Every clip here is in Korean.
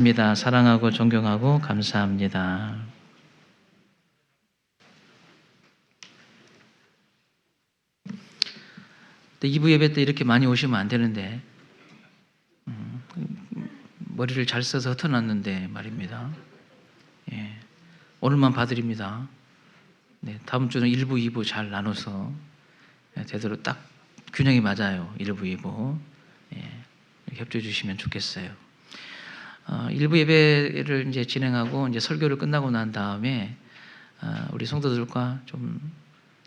입니다. 사랑하고 존경하고 감사합니다. 2부 예배 때 이렇게 많이 오시면 안 되는데 머리를 잘 써서 흩어놨는데 말입니다. 예, 오늘만 봐드립니다. 네, 다음 주는 1부, 2부 잘 나눠서 되도록 딱 균형이 맞아요. 1부, 2부 협조해 주시면 좋겠어요. 1부 예배를 이제 진행하고 이제 설교를 끝나고 난 다음에 우리 성도들과 좀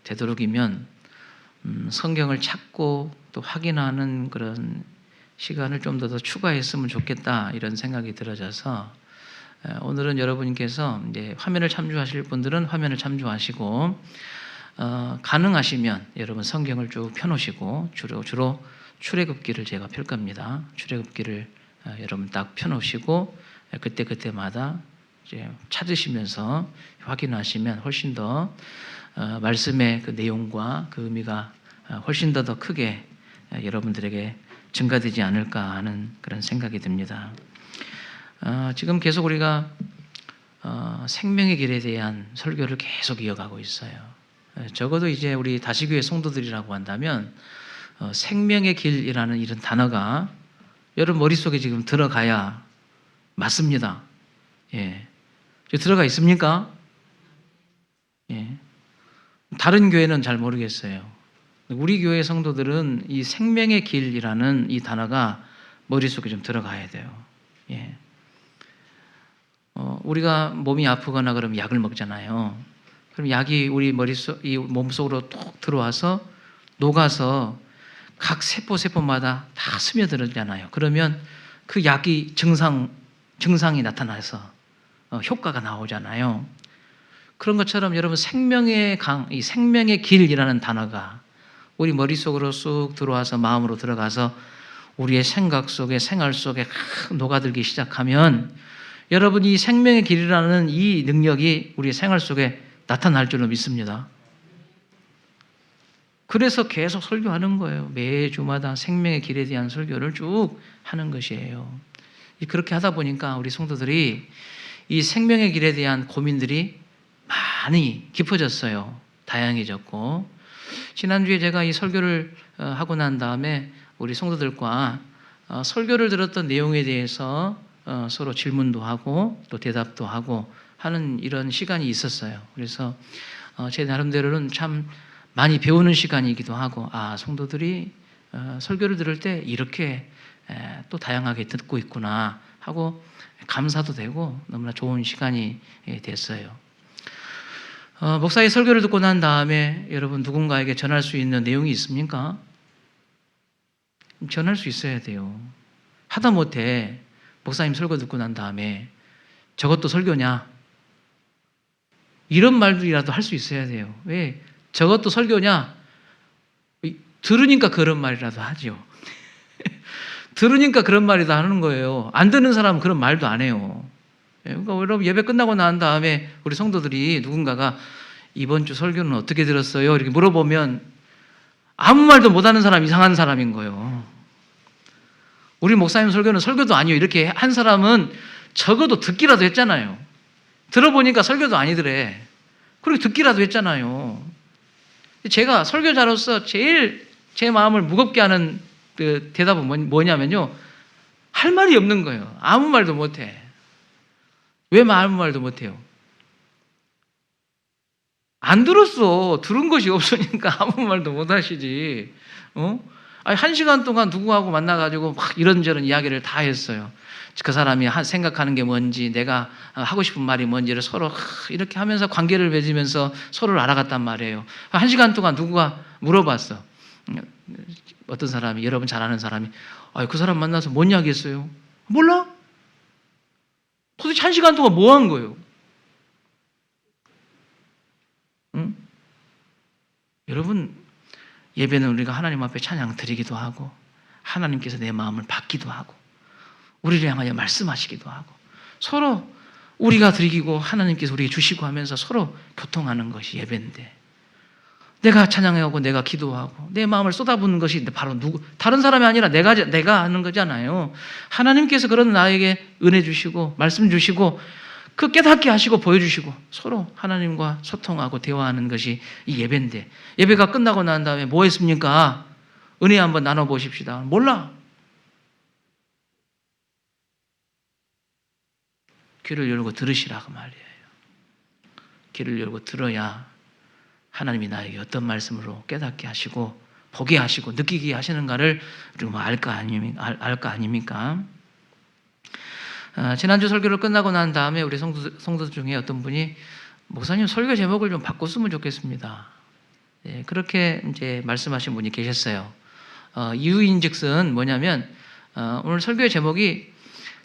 되도록이면 성경을 찾고 또 확인하는 그런 시간을 좀 더 추가했으면 좋겠다 이런 생각이 들어져서 오늘은 여러분께서 이제 화면을 참조하실 분들은 화면을 참조하시고 가능하시면 여러분 성경을 쭉 펴놓으시고 주로 출애굽기를 제가 펼 겁니다. 출애굽기를 여러분 딱 펴놓으시고 그때마다 이제 찾으시면서 확인하시면 훨씬 더 말씀의 그 내용과 그 의미가 훨씬 더 크게 여러분들에게 증가되지 않을까 하는 그런 생각이 듭니다. 지금 계속 우리가 생명의 길에 대한 설교를 계속 이어가고 있어요. 적어도 이제 우리 다시교회 성도들이라고 한다면 생명의 길이라는 이런 단어가 여러분 머릿속에 지금 들어가야 맞습니다. 예. 들어가 있습니까? 예. 다른 교회는 잘 모르겠어요. 우리 교회 성도들은 이 생명의 길이라는 이 단어가 머릿속에 좀 들어가야 돼요. 예. 우리가 몸이 아프거나 그러면 약을 먹잖아요. 그럼 약이 우리 이 몸속으로 톡 들어와서 녹아서 각 세포마다 다 스며들잖아요. 그러면 그 약이 증상이 나타나서 효과가 나오잖아요. 그런 것처럼 여러분 생명의 이 생명의 길이라는 단어가 우리 머릿속으로 쑥 들어와서 마음으로 들어가서 우리의 생각 속에 생활 속에 녹아들기 시작하면 여러분 이 생명의 길이라는 이 능력이 우리의 생활 속에 나타날 줄로 믿습니다. 그래서 계속 설교하는 거예요. 매주마다 생명의 길에 대한 설교를 쭉 하는 것이에요. 그렇게 하다 보니까 우리 성도들이 이 생명의 길에 대한 고민들이 많이 깊어졌어요. 다양해졌고 지난주에 제가 이 설교를 하고 난 다음에 우리 성도들과 설교를 들었던 내용에 대해서 서로 질문도 하고 또 대답도 하고 하는 이런 시간이 있었어요. 그래서 제 나름대로는 참 많이 배우는 시간이기도 하고 성도들이 설교를 들을 때 이렇게 또 다양하게 듣고 있구나 하고 감사도 되고 너무나 좋은 시간이 됐어요. 목사의 설교를 듣고 난 다음에 여러분 누군가에게 전할 수 있는 내용이 있습니까? 전할 수 있어야 돼요. 하다못해 목사님 설교 듣고 난 다음에 저것도 설교냐? 이런 말들이라도 할 수 있어야 돼요. 왜? 저것도 설교냐? 들으니까 그런 말이라도 하죠. 들으니까 그런 말이라도 하는 거예요. 안 듣는 사람은 그런 말도 안 해요. 그러니까 여러분 예배 끝나고 난 다음에 우리 성도들이 누군가가 이번 주 설교는 어떻게 들었어요? 이렇게 물어보면 아무 말도 못하는 사람 이상한 사람인 거예요. 우리 목사님 설교는 설교도 아니에요. 이렇게 한 사람은 적어도 듣기라도 했잖아요. 들어보니까 설교도 아니더래. 그리고 듣기라도 했잖아요. 제가 설교자로서 제일 제 마음을 무겁게 하는 그 대답은 뭐냐면요. 할 말이 없는 거예요. 아무 말도 못해. 왜 아무 말도 못해요? 안 들었어. 들은 것이 없으니까 아무 말도 못하시지. 1시간 동안 누구하고 만나가지고 막 이런저런 이야기를 다 했어요. 그 사람이 생각하는 게 뭔지, 내가 하고 싶은 말이 뭔지를 서로 이렇게 하면서 관계를 맺으면서 서로를 알아갔단 말이에요. 1시간 동안 누구가 물어봤어. 어떤 사람이, 여러분 잘 아는 사람이, 그 사람 만나서 뭔 이야기 했어요? 몰라? 도대체 1시간 동안 뭐 한 거예요? 응? 여러분, 예배는 우리가 하나님 앞에 찬양 드리기도 하고, 하나님께서 내 마음을 받기도 하고, 우리를 향하여 말씀하시기도 하고, 서로 우리가 드리고 하나님께서 우리에게 주시고 하면서 서로 교통하는 것이 예배인데, 내가 찬양하고 내가 기도하고 내 마음을 쏟아붓는 것이 바로 다른 사람이 아니라 내가 하는 거잖아요. 하나님께서 그런 나에게 은혜 주시고 말씀 주시고 그 깨닫게 하시고 보여주시고 서로 하나님과 소통하고 대화하는 것이 이 예배인데, 예배가 끝나고 난 다음에 뭐 했습니까? 은혜 한번 나눠보십시다. 몰라. 귀를 열고 들으시라고 말이에요. 귀를 열고 들어야 하나님이 나에게 어떤 말씀으로 깨닫게 하시고 보게 하시고 느끼게 하시는가를 우리가 알 거 아닙니까? 지난주 설교를 끝나고 난 다음에 우리 성도 중에 어떤 분이 목사님 설교 제목을 좀 바꿨으면 좋겠습니다. 예, 그렇게 이제 말씀하신 분이 계셨어요. 이유인즉슨 뭐냐면 오늘 설교의 제목이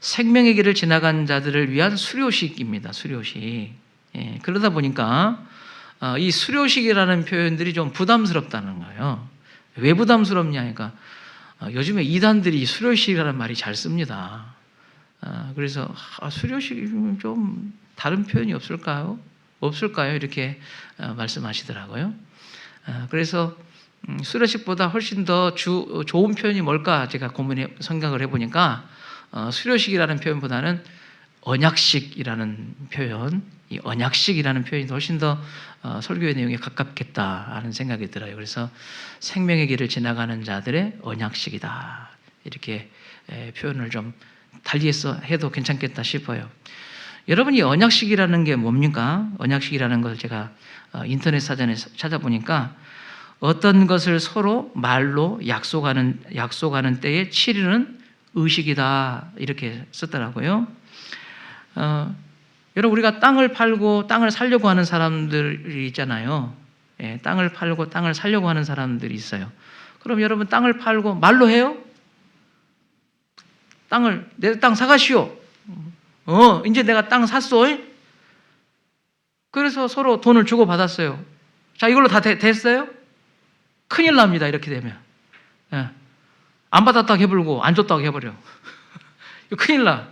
생명의 길을 지나간 자들을 위한 수료식입니다. 수료식. 예, 그러다 보니까 이 수료식이라는 표현들이 좀 부담스럽다는 거예요. 왜 부담스럽냐 하니까 요즘에 이단들이 수료식이라는 말이 잘 씁니다. 그래서 수료식이 좀 다른 표현이 없을까요? 이렇게 말씀하시더라고요. 그래서 수료식보다 훨씬 더 좋은 표현이 뭘까 제가 생각을 해보니까 수료식이라는 표현보다는 언약식이라는 표현, 이 언약식이라는 표현이 훨씬 더 설교의 내용에 가깝겠다 하는 생각이 들어요. 그래서 생명의 길을 지나가는 자들의 언약식이다 이렇게 표현을 좀 달리해서 해도 괜찮겠다 싶어요. 여러분, 이 언약식이라는 게 뭡니까? 언약식이라는 것을 제가 인터넷 사전에 찾아보니까 어떤 것을 서로 말로 약속하는 때에 치르는 의식이다 이렇게 썼더라고요. 여러분, 우리가 땅을 팔고 땅을 사려고 하는 사람들이 있잖아요. 예, 땅을 팔고 땅을 사려고 하는 사람들이 있어요. 그럼 여러분, 땅을 팔고 말로 해요? 내 땅 사가시오. 이제 내가 땅 샀어. 그래서 서로 돈을 주고 받았어요. 자, 이걸로 다 됐어요? 큰일 납니다. 이렇게 되면. 예. 안 받았다고 해버리고 안 줬다고 해버려. 이거 큰일 나.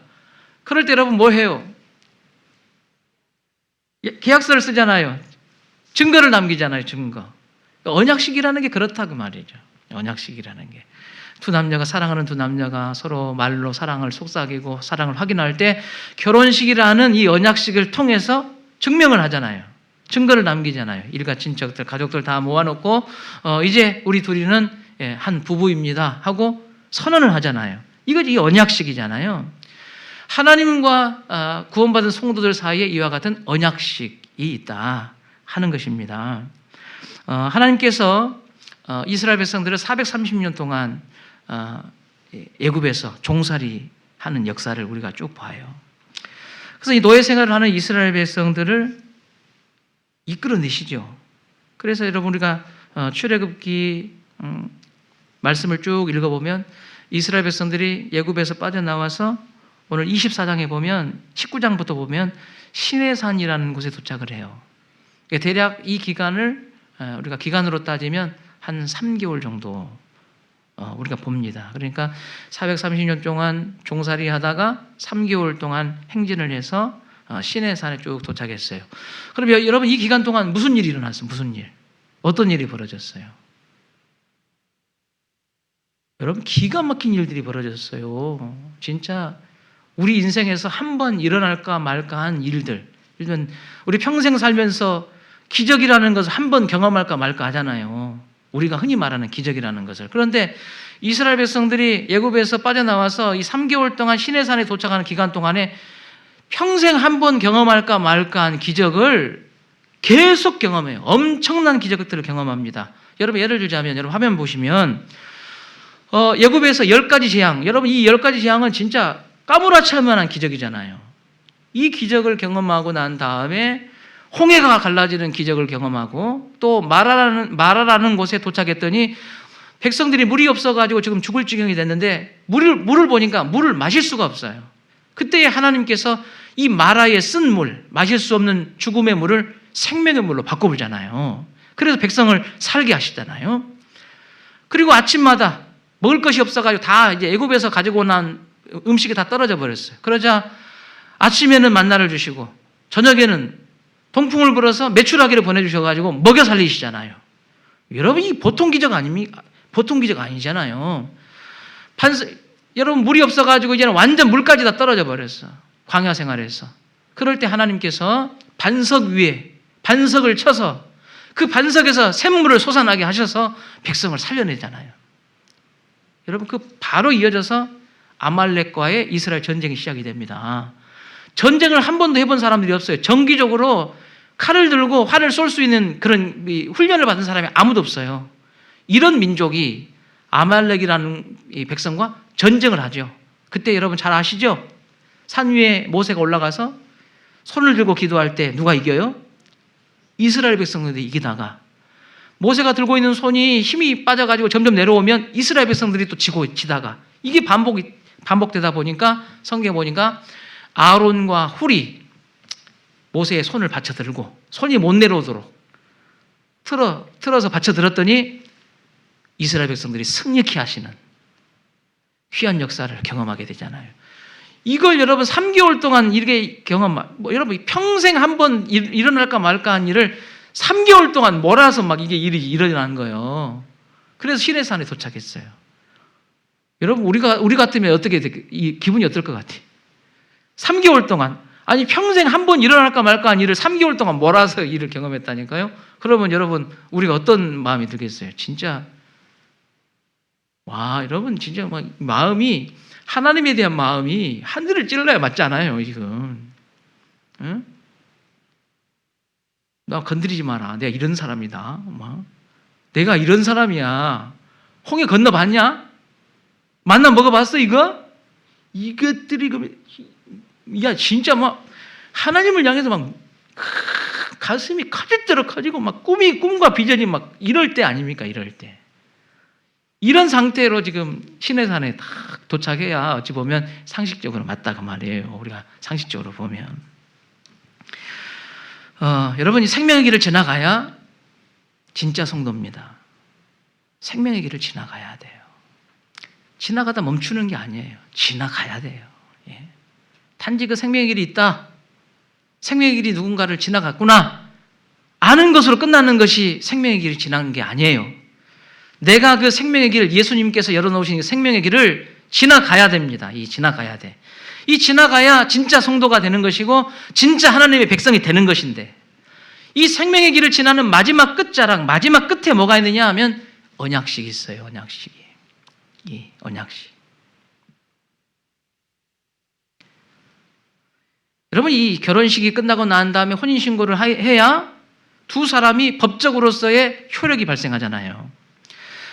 그럴 때 여러분 뭐 해요? 계약서를 쓰잖아요. 증거를 남기잖아요. 증거. 언약식이라는 게 그렇다 그 말이죠. 언약식이라는 게. 사랑하는 두 남녀가 서로 말로 사랑을 속삭이고 사랑을 확인할 때 결혼식이라는 이 언약식을 통해서 증명을 하잖아요. 증거를 남기잖아요. 일가 친척들, 가족들 다 모아놓고 이제 우리 둘이는 한 부부입니다 하고 선언을 하잖아요. 이것이 언약식이잖아요. 하나님과 구원받은 성도들 사이에 이와 같은 언약식이 있다 하는 것입니다. 하나님께서 이스라엘 백성들을 430년 동안 애굽에서 종살이 하는 역사를 우리가 쭉 봐요. 그래서 이 노예 생활을 하는 이스라엘 백성들을 이끌어내시죠. 그래서 여러분, 우리가 출애굽기 말씀을 쭉 읽어보면 이스라엘 백성들이 애굽에서 빠져나와서 오늘 24장에 보면 19장부터 보면 시내산이라는 곳에 도착을 해요. 대략 이 기간을 우리가 기간으로 따지면 한 3개월 정도 우리가 봅니다. 그러니까 430년 동안 종살이 하다가 3개월 동안 행진을 해서 시내산에 쭉 도착했어요. 그럼 여러분, 이 기간 동안 무슨 일이 일어났어요? 무슨 일? 어떤 일이 벌어졌어요? 여러분, 기가 막힌 일들이 벌어졌어요. 진짜 우리 인생에서 한 번 일어날까 말까 한 일들. 우리 평생 살면서 기적이라는 것을 한 번 경험할까 말까 하잖아요. 우리가 흔히 말하는 기적이라는 것을. 그런데 이스라엘 백성들이 애굽에서 빠져나와서 이 3개월 동안 시내산에 도착하는 기간 동안에 평생 한 번 경험할까 말까 한 기적을 계속 경험해요. 엄청난 기적들을 경험합니다. 여러분, 예를 들자면 여러분 화면 보시면 애굽에서 10가지 재앙. 여러분, 이 10가지 재앙은 진짜 까무라치할 만한 기적이잖아요. 이 기적을 경험하고 난 다음에 홍해가 갈라지는 기적을 경험하고 또 마라라는 곳에 도착했더니 백성들이 물이 없어가지고 지금 죽을 지경이 됐는데 물을 보니까 물을 마실 수가 없어요. 그때 하나님께서 이 마라에 쓴 물, 마실 수 없는 죽음의 물을 생명의 물로 바꿔보잖아요. 그래서 백성을 살게 하시잖아요. 그리고 아침마다 먹을 것이 없어가지고 다 이제 애굽에서 가지고 난 음식이 다 떨어져 버렸어요. 그러자 아침에는 만나를 주시고 저녁에는 동풍을 불어서 메추라기를 보내주셔가지고 먹여 살리시잖아요. 여러분 이 보통 기적 아닙니까? 보통 기적 아니잖아요. 여러분 물이 없어가지고 이제는 완전 물까지 다 떨어져 버렸어. 광야 생활에서. 그럴 때 하나님께서 반석 위에 반석을 쳐서 그 반석에서 샘물을 솟아나게 하셔서 백성을 살려내잖아요. 여러분 그 바로 이어져서 아말렉과의 이스라엘 전쟁이 시작이 됩니다. 전쟁을 한 번도 해본 사람들이 없어요. 정기적으로 칼을 들고 활을 쏠 수 있는 그런 훈련을 받은 사람이 아무도 없어요. 이런 민족이 아말렉이라는 이 백성과 전쟁을 하죠. 그때 여러분 잘 아시죠? 산 위에 모세가 올라가서 손을 들고 기도할 때 누가 이겨요? 이스라엘 백성들이 이기다가 모세가 들고 있는 손이 힘이 빠져가지고 점점 내려오면 이스라엘 백성들이 또 지다가 이게 반복되다 보니까 성경에 보니까 아론과 훌이 모세의 손을 받쳐 들고 손이 못 내려오도록 틀어서 받쳐 들었더니 이스라엘 백성들이 승리케 하시는 귀한 역사를 경험하게 되잖아요. 이걸 여러분 3개월 동안 이렇게 여러분 평생 한 번 일어날까 말까 한 일을 3개월 동안 몰아서 막 이게 일이 일어나는 거예요. 그래서 시내산에 도착했어요. 여러분 우리 같으면 어떻게 이 기분이 어떨 것 같아? 3개월 동안 아니 평생 한 번 일어날까 말까 한 일을 3개월 동안 몰아서 일을 경험했다니까요. 그러면 여러분 우리가 어떤 마음이 들겠어요? 진짜 와 여러분 진짜 막 마음이 하나님에 대한 마음이 하늘을 찔러야 맞지 않아요 지금. 응? 나 건드리지 마라. 내가 이런 사람이다. 내가 이런 사람이야. 홍해 건너봤냐? 만나 먹어봤어 이거? 이것들이 야 진짜 막 하나님을 향해서 막 가슴이 커질대로 커지고 막 꿈과 비전이 막 이럴 때 아닙니까? 이럴 때. 이런 상태로 지금 시내산에 딱 도착해야 어찌 보면 상식적으로 맞다고 말이에요. 우리가 상식적으로 보면. 여러분이 생명의 길을 지나가야 진짜 성도입니다. 생명의 길을 지나가야 돼요. 지나가다 멈추는 게 아니에요. 지나가야 돼요. 예. 단지 그 생명의 길이 있다. 생명의 길이 누군가를 지나갔구나. 아는 것으로 끝나는 것이 생명의 길을 지나는 게 아니에요. 내가 그 생명의 길을 예수님께서 열어놓으신 생명의 길을 지나가야 됩니다. 지나가야 돼. 지나가야 진짜 성도가 되는 것이고 진짜 하나님의 백성이 되는 것인데 이 생명의 길을 지나는 마지막 끝자락, 마지막 끝에 뭐가 있느냐 하면 언약식이 있어요. 언약식이. 이 언약식. 여러분 이 결혼식이 끝나고 난 다음에 혼인신고를 해야 두 사람이 법적으로서의 효력이 발생하잖아요.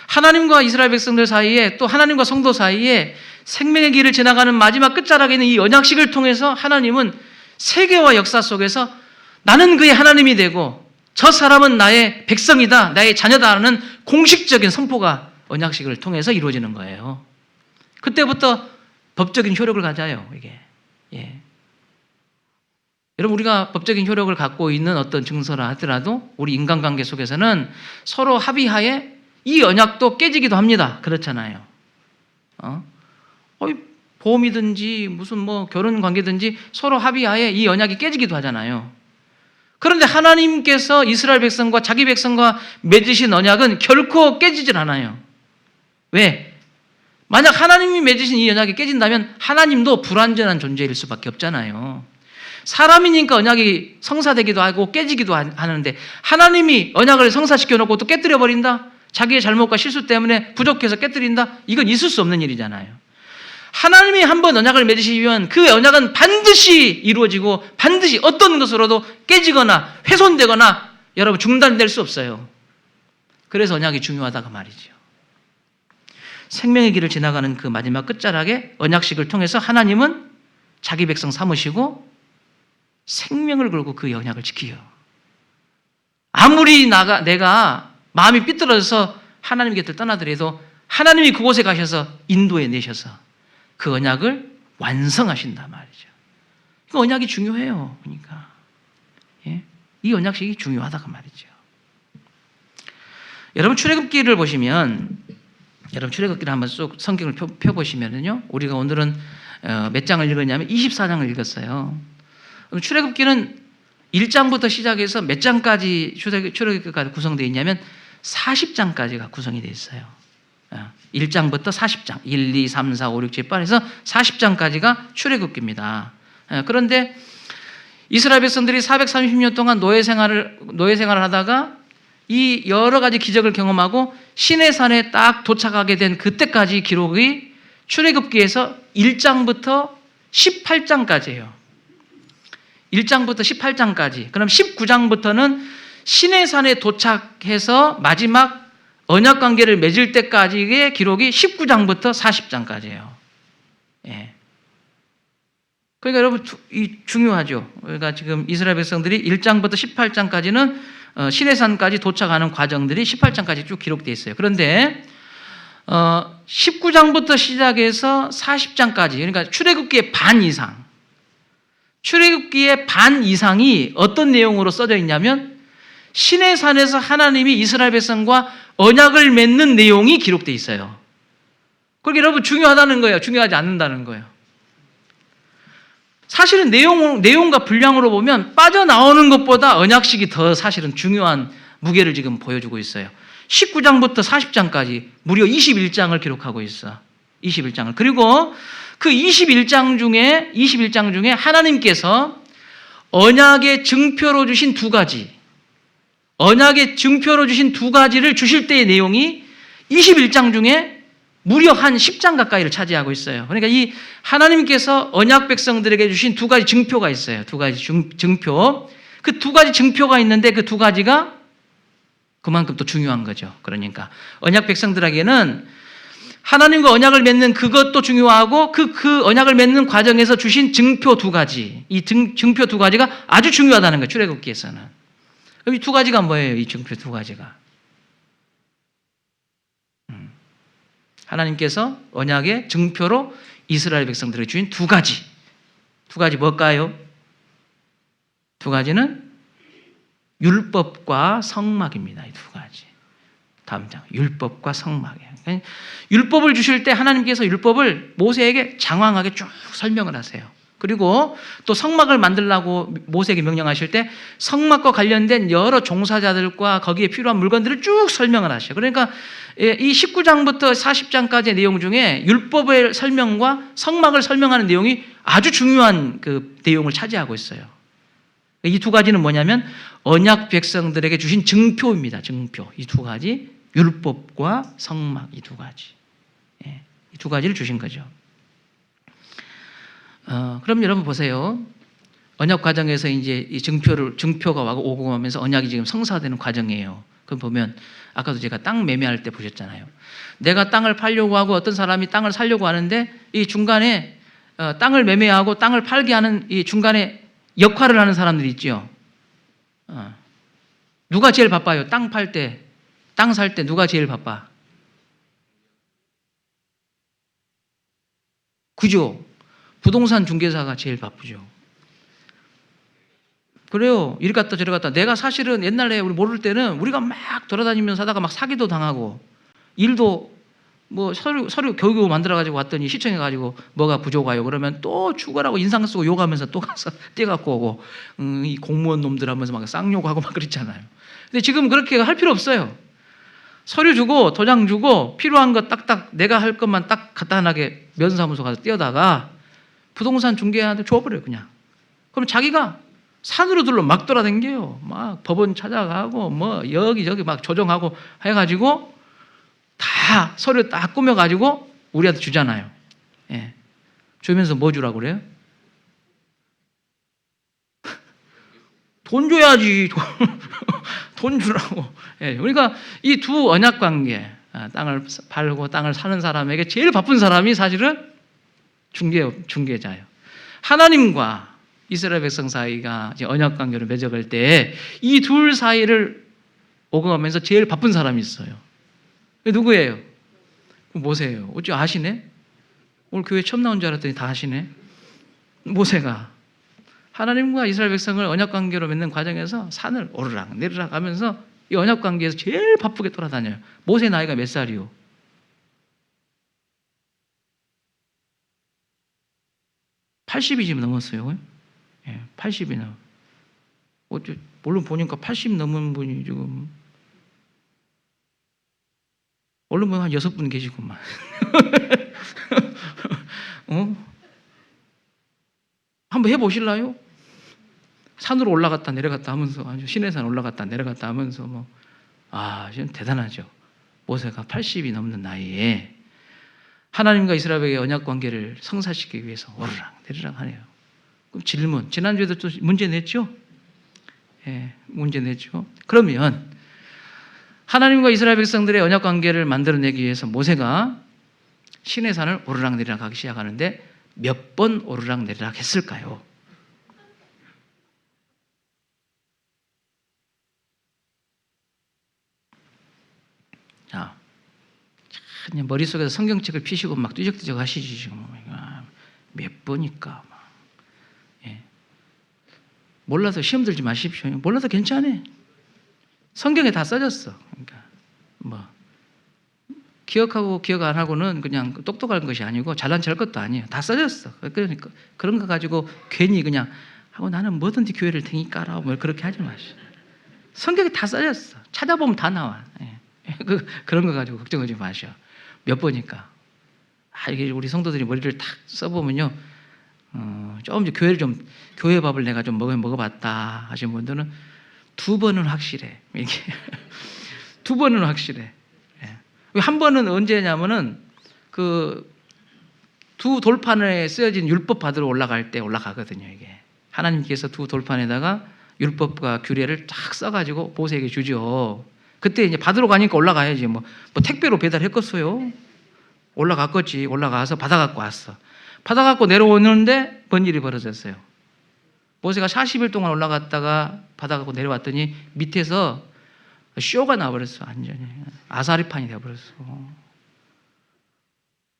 하나님과 이스라엘 백성들 사이에 또 하나님과 성도 사이에 생명의 길을 지나가는 마지막 끝자락에 있는 이 언약식을 통해서 하나님은 세계와 역사 속에서 나는 그의 하나님이 되고 저 사람은 나의 백성이다, 나의 자녀다라는 공식적인 선포가 언약식을 통해서 이루어지는 거예요. 그때부터 법적인 효력을 가져요. 이게. 예. 여러분 우리가 법적인 효력을 갖고 있는 어떤 증서라 하더라도 우리 인간관계 속에서는 서로 합의하에 이 언약도 깨지기도 합니다. 그렇잖아요. 보험이든지 무슨 결혼 관계든지 서로 합의하에 이 언약이 깨지기도 하잖아요. 그런데 하나님께서 이스라엘 백성과 자기 백성과 맺으신 언약은 결코 깨지질 않아요. 왜? 만약 하나님이 맺으신 이 언약이 깨진다면 하나님도 불완전한 존재일 수밖에 없잖아요. 사람이니까 언약이 성사되기도 하고 깨지기도 하는데 하나님이 언약을 성사시켜 놓고 또 깨뜨려 버린다? 자기의 잘못과 실수 때문에 부족해서 깨뜨린다? 이건 있을 수 없는 일이잖아요. 하나님이 한번 언약을 맺으시면 그 언약은 반드시 이루어지고 반드시 어떤 것으로도 깨지거나 훼손되거나 여러분 중단될 수 없어요. 그래서 언약이 중요하다고 말이죠. 생명의 길을 지나가는 그 마지막 끝자락에 언약식을 통해서 하나님은 자기 백성 삼으시고 생명을 걸고 그 언약을 지키요. 아무리 내가 마음이 삐뚤어져서 하나님 곁을 떠나더라도 하나님이 그곳에 가셔서 인도해 내셔서 그 언약을 완성하신단 말이죠. 그 언약이 중요해요. 그러니까 이 언약식이 중요하다고 말이죠. 여러분 출애굽기를 보시면 여러분 출애굽기를 한번 쭉 성경을 펴보시면요, 우리가 오늘은 몇 장을 읽었냐면 24장을 읽었어요. 출애굽기는 1장부터 시작해서 몇 장까지 출애굽기가 구성되어 있냐면 40장까지가 구성이 되어 있어요. 1장부터 40장, 1, 2, 3, 4, 5, 6, 7, 8에서 40장까지가 출애굽기입니다. 그런데 이스라엘 백성들이 430년 동안 노예 생활을 하다가 이 여러 가지 기적을 경험하고 시내산에 딱 도착하게 된 그때까지 기록이 출애굽기에서 1장부터 18장까지예요. 1장부터 18장까지. 그럼 19장부터는 시내산에 도착해서 마지막 언약 관계를 맺을 때까지의 기록이 19장부터 40장까지예요. 예. 그러니까 여러분 이 중요하죠. 그러니까 지금 이스라엘 백성들이 1장부터 18장까지는 시내산까지 도착하는 과정들이 18장까지 쭉 기록되어 있어요. 그런데 19장부터 시작해서 40장까지, 그러니까 출애굽기의 반 이상, 출애굽기의 반 이상이 어떤 내용으로 써져 있냐면 시내산에서 하나님이 이스라엘 백성과 언약을 맺는 내용이 기록되어 있어요. 그게 여러분 중요하다는 거예요. 중요하지 않는다는 거예요. 사실은 내용과 분량으로 보면 빠져나오는 것보다 언약식이 더 사실은 중요한 무게를 지금 보여주고 있어요. 19장부터 40장까지 무려 21장을 기록하고 있어. 21장을. 그리고 그 21장 중에 하나님께서 언약의 증표로 주신 두 가지, 언약의 증표로 주신 두 가지를 주실 때의 내용이 21장 중에 무려 한 10장 가까이를 차지하고 있어요. 그러니까 이 하나님께서 언약 백성들에게 주신 두 가지 증표가 있어요. 두 가지 증표. 그 두 가지 증표가 있는데 그 두 가지가 그만큼 또 중요한 거죠. 그러니까 언약 백성들에게는 하나님과 언약을 맺는 그것도 중요하고 그 언약을 맺는 과정에서 주신 증표 두 가지, 이 증표 두 가지가 아주 중요하다는 거예요. 출애굽기에서는. 그럼 이 두 가지가 뭐예요? 이 증표 두 가지가. 하나님께서 언약의 증표로 이스라엘 백성들에게 주신 두 가지. 두 가지 뭘까요? 두 가지는 율법과 성막입니다. 이 두 가지. 다음 장. 율법과 성막이에요. 율법을 주실 때 하나님께서 율법을 모세에게 장황하게 쭉 설명을 하세요. 그리고 또 성막을 만들라고 모세에게 명령하실 때 성막과 관련된 여러 종사자들과 거기에 필요한 물건들을 쭉 설명을 하셔요. 그러니까 이 19장부터 40장까지의 내용 중에 율법의 설명과 성막을 설명하는 내용이 아주 중요한 그 내용을 차지하고 있어요. 이 두 가지는 뭐냐면 언약 백성들에게 주신 증표입니다. 증표. 이 두 가지. 율법과 성막 이 두 가지. 이 두 가지를 주신 거죠. 그럼 여러분 보세요. 언약 과정에서 이제 이 증표가 오고 가면서 언약이 지금 성사되는 과정이에요. 그럼 보면 아까도 제가 땅 매매할 때 보셨잖아요. 내가 땅을 팔려고 하고 어떤 사람이 땅을 사려고 하는데 이 중간에 땅을 매매하고 땅을 팔게 하는 이 중간에 역할을 하는 사람들이 있죠. 누가 제일 바빠요? 땅 팔 때, 땅 살 때 누가 제일 바빠? 그죠? 부동산 중개사가 제일 바쁘죠. 그래요. 이리 갔다 저리 갔다. 내가 사실은 옛날에 우리 모를 때는 우리가 막 돌아다니면서 하다가 막 사기도 당하고 일도 뭐 서류 겨우겨우 만들어가지고 왔더니 시청해가지고 뭐가 부족해요. 그러면 또 죽어라고 인상 쓰고 욕하면서 또 가서 떼갖고 오고 이 공무원 놈들 하면서 막 쌍욕하고 막 그랬잖아요. 근데 지금 그렇게 할 필요 없어요. 서류 주고 도장 주고 필요한 거 딱딱 내가 할 것만 딱 간단하게 면사무소 가서 떼어다가 부동산 중개한테 줘버려요 그냥. 그럼 자기가 산으로 둘러 막 돌아다녀요. 막 법원 찾아가고 뭐 여기저기 막 조정하고 해가지고 다 서류 딱 꾸며가지고 우리한테 주잖아요. 예. 주면서 뭐 주라고 그래요? 돈 줘야지. 돈 주라고. 예. 그러니까 이 두 언약 관계, 땅을 팔고 땅을 사는 사람에게 제일 바쁜 사람이 사실은 중개자예요. 하나님과 이스라엘 백성 사이가 이제 언약 관계를 맺어갈 때 이 둘 사이를 오가면서 제일 바쁜 사람이 있어요. 누구예요? 모세예요. 어찌 아시네? 오늘 교회 처음 나온 줄 알았더니 다 아시네. 모세가 하나님과 이스라엘 백성을 언약 관계로 맺는 과정에서 산을 오르락 내리락 하면서 이 언약 관계에서 제일 바쁘게 돌아다녀요. 모세 나이가 몇 살이요? 80이 지금 넘었어요. 예, 80이 넘어. 어째 물론 보니까 80 넘은 분이 지금 얼른 보면 한 6분 계시구만. 한번 해보실래요? 산으로 올라갔다 내려갔다 하면서, 아주 시내산 올라갔다 내려갔다 하면서 지금 대단하죠. 모세가 80이 넘는 나이에 하나님과 이스라엘에게 언약 관계를 성사시키기 위해서 오르락 내리락 하네요. 그럼 질문, 지난주에도 또 문제 냈죠? 문제 냈죠. 그러면 하나님과 이스라엘 백성들의 언약 관계를 만들어내기 위해서 모세가 시내산을 오르락 내리락 하기 시작하는데 몇 번 오르락 내리락 했을까요? 자, 머릿속에서 성경책을 피시고 막 뒤적뒤적 하시지 지금. 몇 번일까? 몰라서 시험 들지 마십시오. 몰라도 괜찮아. 성경에 다 써졌어. 그러니까 기억하고 기억 안 하고는 그냥 똑똑한 것이 아니고 잘난 척할 것도 아니에요. 다 써졌어. 그러니까 그런 거 가지고 괜히 그냥 하고 나는 뭐든지 교회를 테니까라고 뭐 그렇게 하지 마시오. 성경에 다 써졌어. 찾아보면 다 나와. 그런 거 가지고 걱정하지 마시오. 몇 번이니까. 이게 우리 성도들이 머리를 탁 써보면요. 조금 교회 밥을 내가 좀 먹어봤다 하신 분들은 2번은 확실해. 이게 2번은 확실해. 한 번은 언제냐면은 그 두 돌판에 쓰여진 율법 받으러 올라갈 때 올라가거든요. 이게 하나님께서 두 돌판에다가 율법과 규례를 쫙 써가지고 모세에게 주죠. 그때 이제 받으러 가니까 올라가야지. 뭐 택배로 배달했겠어요. 올라갔겠지. 올라가서 받아갖고 왔어. 받아갖고 내려오는데 뭔 일이 벌어졌어요. 모세가 40일 동안 올라갔다가 받아갖고 내려왔더니 밑에서 쇼가 나버렸어. 완전히 아사리판이 되어버렸어.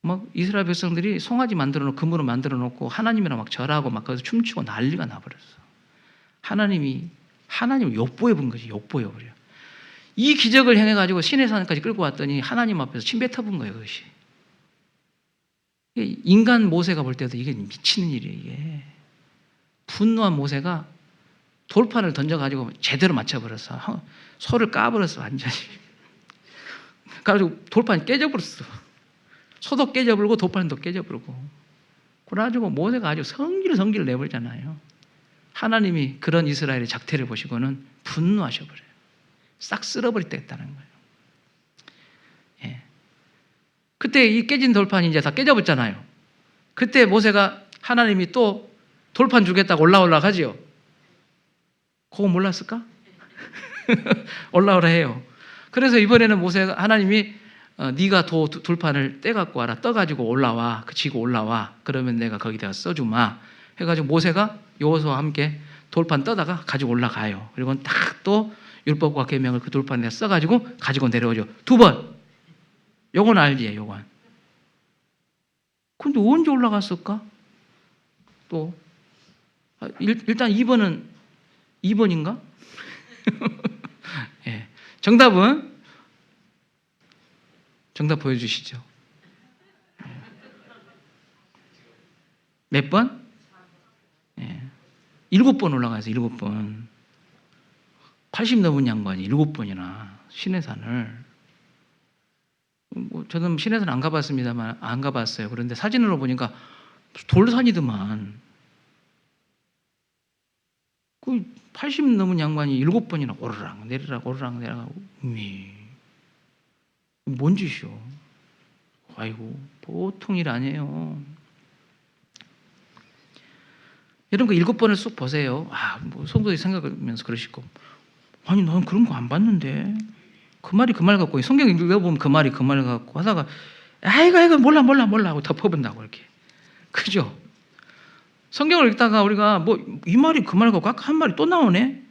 막 이스라엘 백성들이 송아지 만들어놓고 금으로 만들어놓고 하나님이랑 막 절하고 막 거기서 춤추고 난리가 나버렸어. 하나님을 욕보여 본 거지. 욕보여 버려. 이 기적을 행해가지고 시내산까지 끌고 왔더니 하나님 앞에서 침 뱉어본 거예요. 그것이. 인간 모세가 볼 때도 이게 미치는 일이에요. 이게. 분노한 모세가 돌판을 던져가지고 제대로 맞춰버렸어. 소를 까버렸어. 완전히. 그래가지고 돌판이 깨져버렸어. 소도 깨져버리고 돌판도 깨져버리고. 그래가지고 모세가 아주 성기를 내버리잖아요. 하나님이 그런 이스라엘의 작태를 보시고는 분노하셔버려요. 싹 쓸어버리겠다는 거예요. 예. 그때 이 깨진 돌판이 이제 다 깨져버렸잖아요. 그때 모세가 하나님이 또 돌판 주겠다고 올라가지요. 그거 몰랐을까? 올라오라 해요. 그래서 이번에는 모세가 하나님이 네가 돌판을 떼갖고 와라. 떠가지고 올라와. 지고 올라와. 그러면 내가 거기다가 써주마. 해가지고 모세가 여호수아와 함께 돌판 떠다가 가지고 올라가요. 그리고 딱 또 율법과 계명을 그 돌판에 써가지고 가지고 내려오죠. 2번. 요건 알지, 요건. 근데 언제 올라갔을까? 또 일단 2번인가? 예. 정답 보여주시죠. 몇 번? 7번 올라가서 7번. 80 넘은 양반이 7번이나 시내산을. 저는 시내산 안 가봤습니다만, 안 가봤어요. 그런데 사진으로 보니까 돌산이더만. 80 넘은 양반이 7번이나 오르락 내리락 뭔 짓이요? 아이고, 보통 일 아니에요. 이런 거 7번을 쑥 보세요. 성도들이 생각하면서 그러시고, 아니, 난 그런 거 안 봤는데. 그 말이 그 말 같고, 성경 읽어보면 그 말이 그 말 같고 하다가, 아이고, 몰라 하고 덮어본다고, 이렇게. 그죠? 성경을 읽다가 우리가 이 말이 그 말 같고, 아까 한 말이 또 나오네?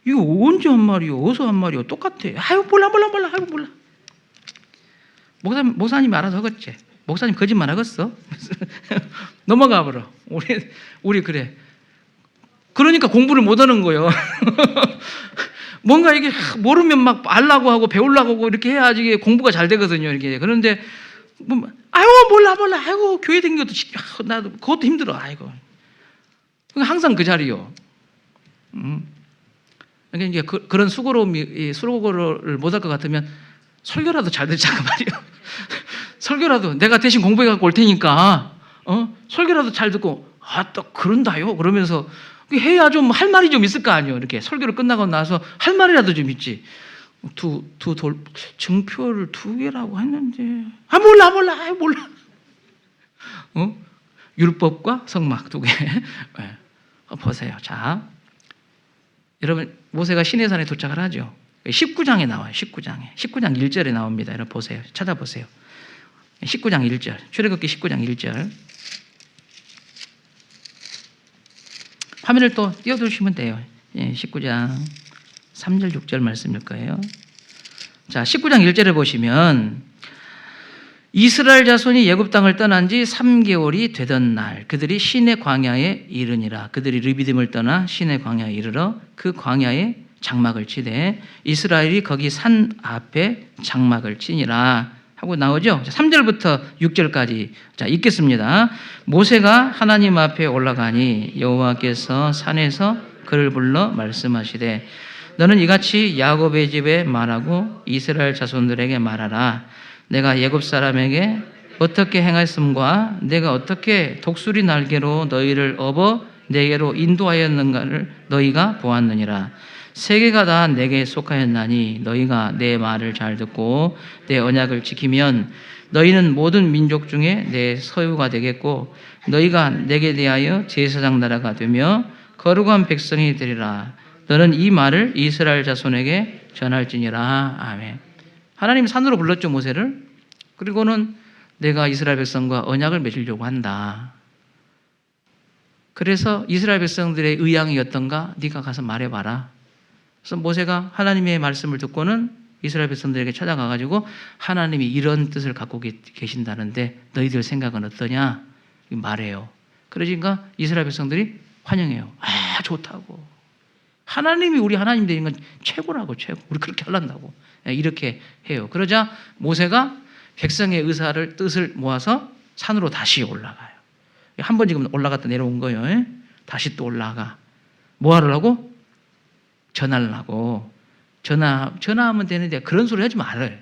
이거 언제 한 말이요? 어디서 한 말이요? 똑같아. 아이고, 몰라. 아이고, 몰라. 목사님이 알아서 하겠지. 목사님 거짓말 하겠어? 넘어가 버려. 우리 그래. 그러니까 공부를 못 하는 거예요. 뭔가 이게 모르면 막 알라고 하고 배우려고 하고 이렇게 해야지 공부가 잘 되거든요. 이렇게. 그런데 아이고 몰라. 아이고 교회 댕긴 것도 나도 그것도 힘들어. 아이고. 항상 그 자리요. 그러니까 이제 그런 수고를 못할 것 같으면 설교라도 잘 듣자고 말이에요. 설교라도 내가 대신 공부해 갖고 올 테니까 설교라도 잘 듣고 또 그런다요 그러면서 해야 좀 할 말이 좀 있을 거 아니에요. 이렇게 설교를 끝나고 나서 할 말이라도 좀 있지. 증표를 2개라고 했는데 몰라. 율법과 성막 2개. 네. 보세요. 자, 여러분 모세가 시내산에 도착을 하죠. 19장에 나와요. 19장 1절에 나옵니다. 여러분 보세요. 찾아보세요. 19장 1절. 출애굽기 19장 1절. 화면을 또 띄워두시면 돼요. 19장 3절 6절 말씀일 거예요. 자, 19장 1절에 보시면 이스라엘 자손이 애굽 땅을 떠난 지 3개월이 되던 날 그들이 시내 광야에 이르니라. 그들이 르비딤을 떠나 시내 광야에 이르러 그 광야에 장막을 치되 이스라엘이 거기 산 앞에 장막을 치니라 하고 나오죠. 3절부터 6절까지 자 읽겠습니다. 모세가 하나님 앞에 올라가니 여호와께서 산에서 그를 불러 말씀하시되 너는 이같이 야곱의 집에 말하고 이스라엘 자손들에게 말하라. 내가 애굽 사람에게 어떻게 행하였음과 내가 어떻게 독수리 날개로 너희를 업어 내게로 인도하였는가를 너희가 보았느니라. 세계가 다 내게 속하였나니 너희가 내 말을 잘 듣고 내 언약을 지키면 너희는 모든 민족 중에 내 소유가 되겠고 너희가 내게 대하여 제사장 나라가 되며 거룩한 백성이 되리라. 너는 이 말을 이스라엘 자손에게 전할지니라. 아멘. 하나님 산으로 불렀죠, 모세를. 그리고는 내가 이스라엘 백성과 언약을 맺으려고 한다. 그래서 이스라엘 백성들의 의향이 어떤가 네가 가서 말해봐라. 그래서 모세가 하나님의 말씀을 듣고는 이스라엘 백성들에게 찾아가가지고 하나님이 이런 뜻을 갖고 계신다는데 너희들 생각은 어떠냐? 말해요. 그러니까 이스라엘 백성들이 환영해요. 아, 좋다고. 하나님이 우리 하나님 되는 건 최고라고, 최고. 우리 그렇게 하려고. 이렇게 해요. 그러자 모세가 백성의 의사를, 뜻을 모아서 산으로 다시 올라가요. 한 번 지금 올라갔다 내려온 거예요. 다시 또 올라가. 뭐 하려고? 전하려고. 전화하면 되는데 그런 소리 하지 말아요.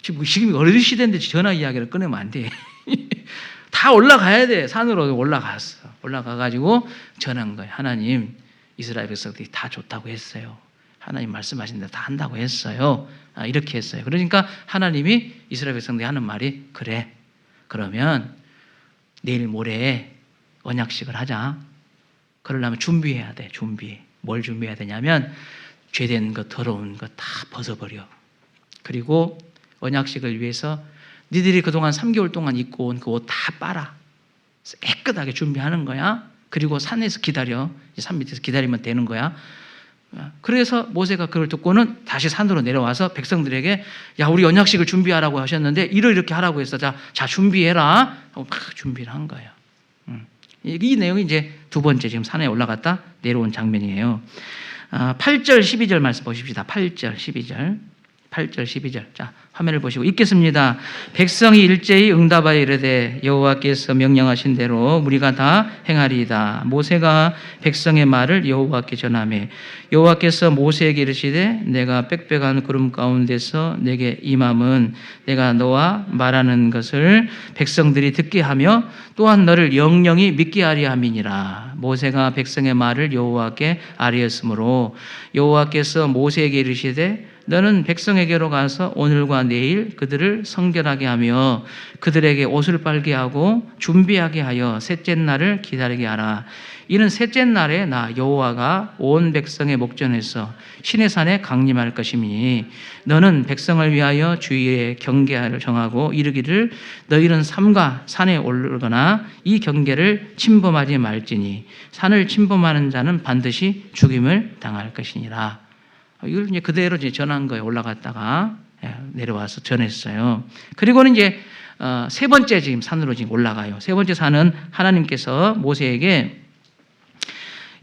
지금 어린 시대인데 전화 이야기를 꺼내면 안 돼. 다 올라가야 돼. 산으로 올라갔어. 올라가가지고 전한 거예요. 하나님, 이스라엘 백성들이 다 좋다고 했어요. 하나님 말씀하신 대로 다 한다고 했어요. 이렇게 했어요. 그러니까 하나님이 이스라엘 백성들이 하는 말이 그래. 그러면 내일 모레 언약식을 하자. 그러려면 준비해야 돼. 뭘 준비해야 되냐면 죄된 것, 더러운 것 다 벗어버려. 그리고 언약식을 위해서 니들이 그동안 3개월 동안 입고 온 그 옷 다 빨아. 깨끗하게 준비하는 거야. 그리고 산에서 기다려. 산 밑에서 기다리면 되는 거야. 그래서 모세가 그걸 듣고는 다시 산으로 내려와서 백성들에게 야, 우리 언약식을 준비하라고 하셨는데 이렇게 하라고 했어. 자 준비해라. 하고 막 준비를 한 거예요. 이 내용이 이제 두 번째 지금 산에 올라갔다 내려온 장면이에요. 8절 12절 말씀 보십시다. 8절 12절. 자, 화면을 보시고 읽겠습니다. 백성이 일제히 응답하여 이르되 여호와께서 명령하신 대로 우리가 다 행하리이다. 모세가 백성의 말을 여호와께 전하매 여호와께서 모세에게 이르시되 내가 빽빽한 구름 가운데서 내게 임함은 내가 너와 말하는 것을 백성들이 듣게 하며 또한 너를 영영히 믿게 하려 함이니라. 모세가 백성의 말을 여호와께 아뢰었으므로 여호와께서 모세에게 이르시되 너는 백성에게로 가서 오늘과 내일 그들을 성결하게 하며 그들에게 옷을 빨게 하고 준비하게 하여 셋째 날을 기다리게 하라. 이는 셋째 날에 나 여호와가 온 백성의 목전에서 시내산에 강림할 것이니 너는 백성을 위하여 주일에 경계를 정하고 이르기를 너희는 삼가 산에 오르거나 이 경계를 침범하지 말지니 산을 침범하는 자는 반드시 죽임을 당할 것이니라. 이걸 이제 그대로 이제 전한 거예요. 올라갔다가 내려와서 전했어요. 그리고는 이제 세 번째 지금 산으로 지금 올라가요. 세 번째 산은 하나님께서 모세에게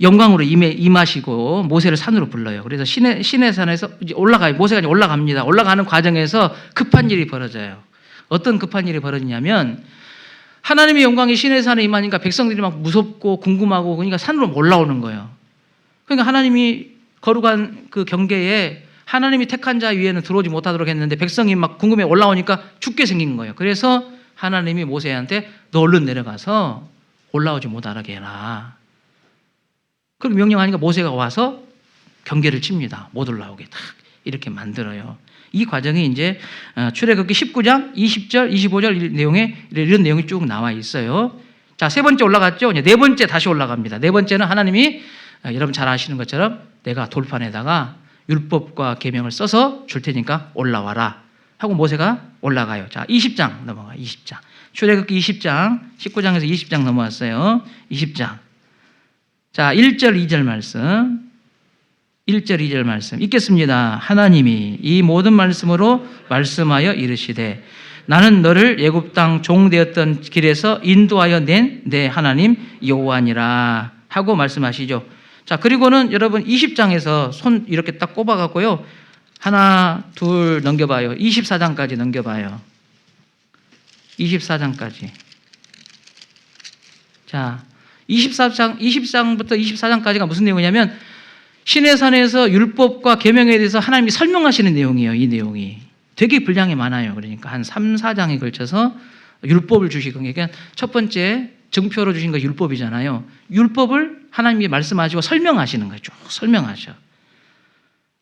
영광으로 임하시고 모세를 산으로 불러요. 그래서 시내산에서 이제 올라가요. 모세가 이제 올라갑니다. 올라가는 과정에서 급한 일이 벌어져요. 어떤 급한 일이 벌어지냐면 하나님의 영광이 시내산에 임하니까 백성들이 막 무섭고 궁금하고 그러니까 산으로 올라오는 거예요. 그러니까 하나님이 거룩한 그 경계에 하나님이 택한 자 위에는 들어오지 못하도록 했는데 백성이 막 궁금해 올라오니까 죽게 생긴 거예요. 그래서 하나님이 모세한테 너 얼른 내려가서 올라오지 못하게 해라. 그렇게 명령하니까 모세가 와서 경계를 칩니다. 못 올라오게 딱 이렇게 만들어요. 이 과정이 이제 출애굽기 19장 20절, 25절 내용에 이런 내용이 쭉 나와 있어요. 자, 세 번째 올라갔죠. 이제 네 번째 다시 올라갑니다. 네 번째는 하나님이 여러분 잘 아시는 것처럼 내가 돌판에다가 율법과 계명을 써서 줄 테니까 올라와라 하고 모세가 올라가요. 자, 20장 넘어가. 20장. 출애굽기 20장, 19장에서 20장 넘어왔어요. 20장. 자, 1절, 2절 말씀. 1절, 2절 말씀 읽겠습니다. 하나님이 이 모든 말씀으로 말씀하여 이르시되 나는 너를 애굽 땅 종되었던 길에서 인도하여 낸 내 하나님 여호와니라 하고 말씀하시죠. 자, 그리고는 여러분 20장에서 손 이렇게 딱 꼽아갖고요. 하나, 둘 넘겨봐요. 24장까지 넘겨봐요. 24장까지. 자, 20장부터 24장까지가 무슨 내용이냐면 시내산에서 율법과 계명에 대해서 하나님이 설명하시는 내용이에요. 이 내용이 되게 분량이 많아요. 그러니까 한 3, 4장에 걸쳐서 율법을 주시고, 그러니까 첫 번째 증표로 주신 거 율법이잖아요. 율법을 하나님이 말씀하시고 설명하시는 거죠. 설명하셔.